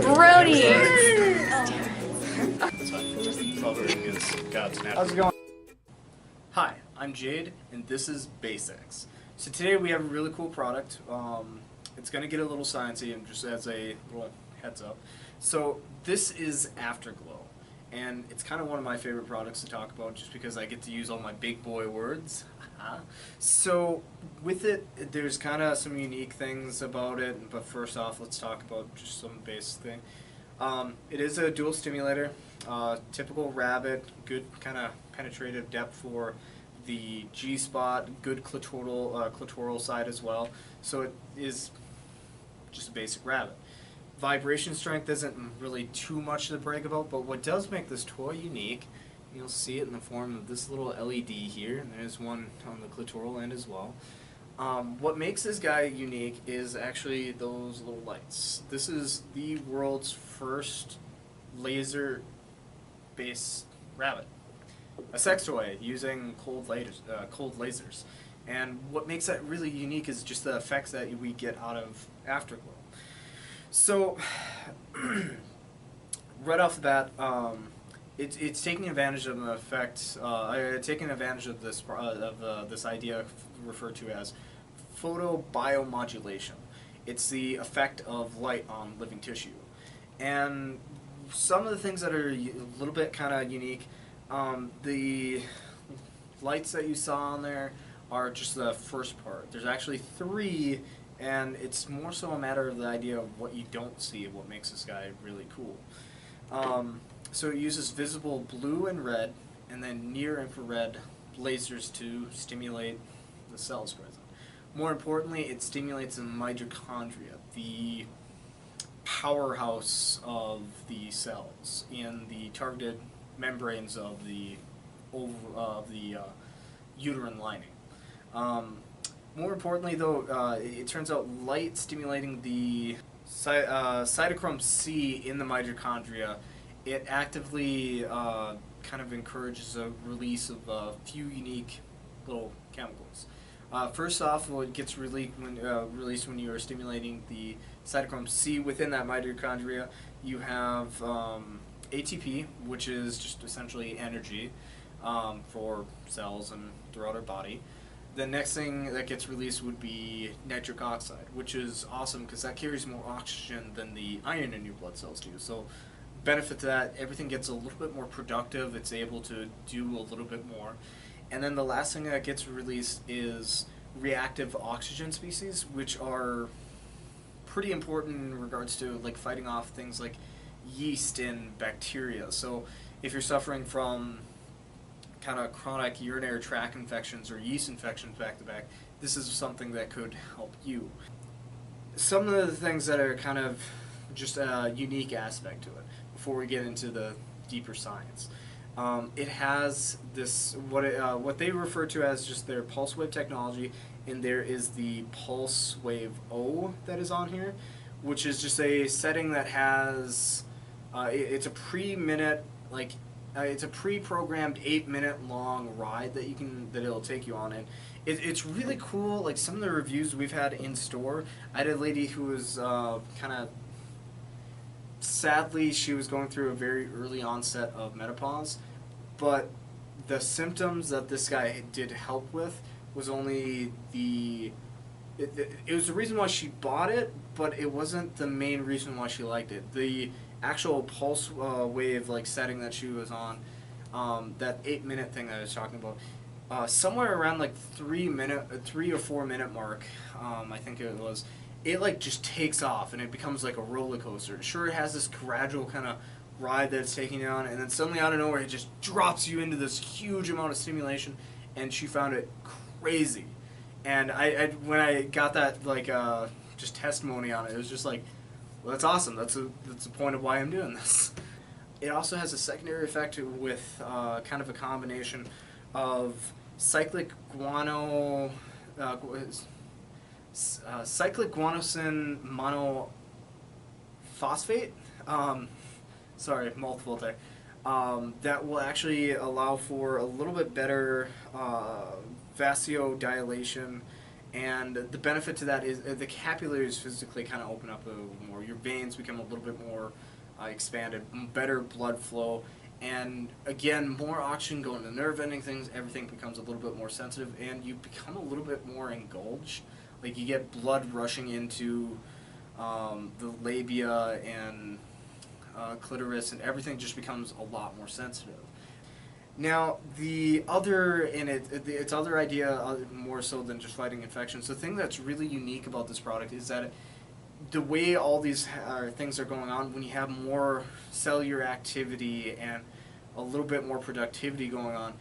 Brody! Covering is God's natural. How's it going? Hi, I'm Jade, and this is BASEX. So today we have a really cool product. It's going to get a little sciencey, and just as a little heads up. So this is Afterglow, and it's kind of one of my favorite products to talk about just because I get to use all my big boy words. So with it, there's kind of some unique things about it, but first off, let's talk about just some basic thing. It is a dual stimulator, typical rabbit, good kind of penetrative depth for the G-spot, good clitoral side as well. So it is just a basic rabbit. Vibration strength isn't really too much to brag about, but what does make this toy unique, you'll see it in the form of this little LED here, and there's one on the clitoral end as well. What makes this guy unique is actually those little lights. This is the world's first laser-based rabbit. A sex toy using cold lasers. And what makes that really unique is just the effects that we get out of Afterglow. So, right off the bat, it's taking advantage of the effect, taking advantage of this this idea referred to as photobiomodulation. It's the effect of light on living tissue, and some of the things that are a little bit kind of unique. The lights that you saw on there are just the first part. There's actually 3. And it's more so a matter of the idea of what you don't see, what makes this guy really cool. So it uses visible blue and red, and then near infrared lasers to stimulate the cells present. More importantly, it stimulates the mitochondria, the powerhouse of the cells in the targeted membranes of the uterine lining. More importantly, though, it turns out light stimulating the cytochrome C in the mitochondria, it actively kind of encourages a release of a few unique little chemicals. First off, what gets released when you are stimulating the cytochrome C within that mitochondria, you have ATP, which is just essentially energy for cells and throughout our body. The next thing that gets released would be nitric oxide, which is awesome because that carries more oxygen than the iron in your blood cells do. So benefit to that, everything gets a little bit more productive, it's able to do a little bit more. And then the last thing that gets released is reactive oxygen species, which are pretty important in regards to like fighting off things like yeast and bacteria. So if you're suffering from kind of chronic urinary tract infections or yeast infections back to back, this is something that could help you. Some of the things that are kind of just a unique aspect to it before we get into the deeper science. It has this, what they refer to as just their pulse wave technology, and there is the pulse wave O that is on here, which is just a setting that has, it's a pre-minute, like, it's a pre-programmed 8-minute long ride that it'll take you on, and it's really cool. Like some of the reviews we've had in store, I had a lady who was kind of sadly she was going through a very early onset of menopause, but the symptoms that this guy did help with was only it was the reason why she bought it, but it wasn't the main reason why she liked it. The actual pulse wave like setting that she was on, that 8-minute thing that I was talking about, somewhere around like 3 or 4 minute mark, I think it was, it like just takes off and it becomes like a roller coaster. Sure, it has this gradual kind of ride that it's taking you on, and then suddenly out of nowhere it just drops you into this huge amount of stimulation, and she found it crazy. And I when I got that like just testimony on it, it was just like, well, that's awesome. That's the point of why I'm doing this. It also has a secondary effect with kind of a combination of cyclic guanosin monophosphate. Sorry, multiple there. That will actually allow for a little bit better vasodilation And the benefit to that is the capillaries physically kind of open up a little more. Your veins become a little bit more expanded, better blood flow, and again, more oxygen going to nerve ending things. Everything becomes a little bit more sensitive, and you become a little bit more engulged. Like you get blood rushing into the labia and clitoris, and everything just becomes a lot more sensitive. Now, the other in its other idea, more so than just fighting infections, the thing that's really unique about this product is that the way all these things are going on, when you have more cellular activity and a little bit more productivity going on,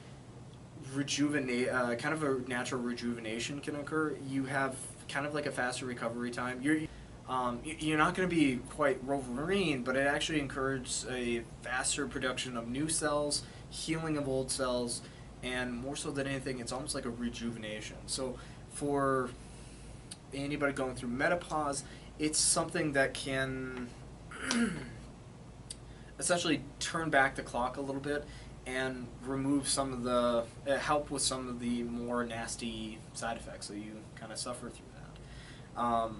kind of a natural rejuvenation can occur. You have kind of like a faster recovery time. You're not going to be quite Wolverine, but it actually encourages a faster production of new cells, healing of old cells, and more so than anything, it's almost like a rejuvenation. So for anybody going through menopause, it's something that can essentially turn back the clock a little bit and remove some of the, help with some of the more nasty side effects that you kind of suffer through that.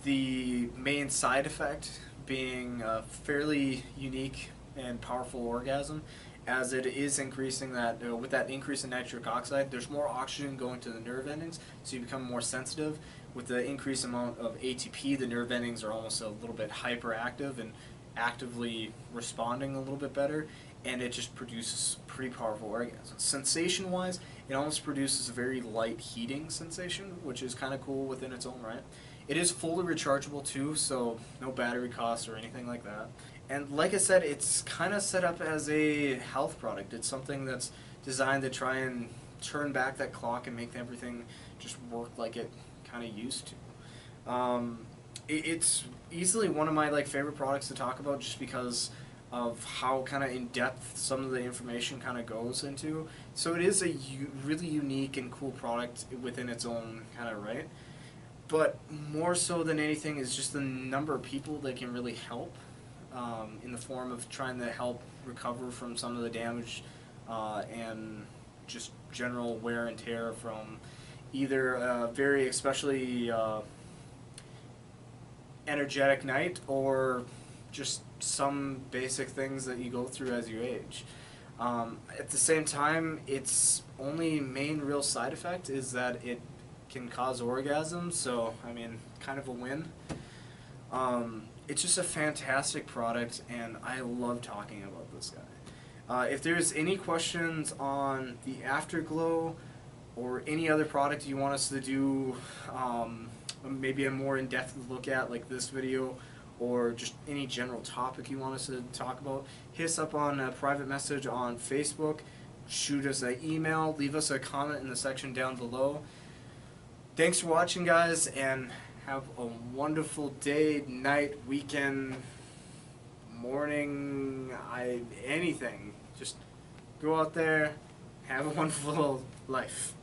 The main side effect being a fairly unique and powerful orgasm, as it is increasing that, with that increase in nitric oxide, there's more oxygen going to the nerve endings, so you become more sensitive. With the increased amount of ATP, the nerve endings are almost a little bit hyperactive and actively responding a little bit better, and it just produces pretty powerful orgasms. Sensation-wise, it almost produces a very light heating sensation, which is kind of cool within its own right. It is fully rechargeable too, so no battery costs or anything like that. And like I said, it's kind of set up as a health product. It's something that's designed to try and turn back that clock and make everything just work like it kind of used to. It's easily one of my favorite products to talk about, just because of how kind of in depth some of the information kind of goes into. So it is a really unique and cool product within its own kind of right. But more so than anything is just the number of people that can really help, in the form of trying to help recover from some of the damage and just general wear and tear from either a very especially energetic night, or just some basic things that you go through as you age. At the same time, its only main real side effect is that it can cause orgasms, so I mean, kind of a win. It's just a fantastic product, and I love talking about this guy. If there's any questions on the Afterglow or any other product you want us to do, maybe a more in-depth look at like this video, or just any general topic you want us to talk about, hit us up on a private message on Facebook, shoot us an email, leave us a comment in the section down below. Thanks for watching, guys, and have a wonderful day, night, weekend, morning, anything. Just go out there, have a wonderful life.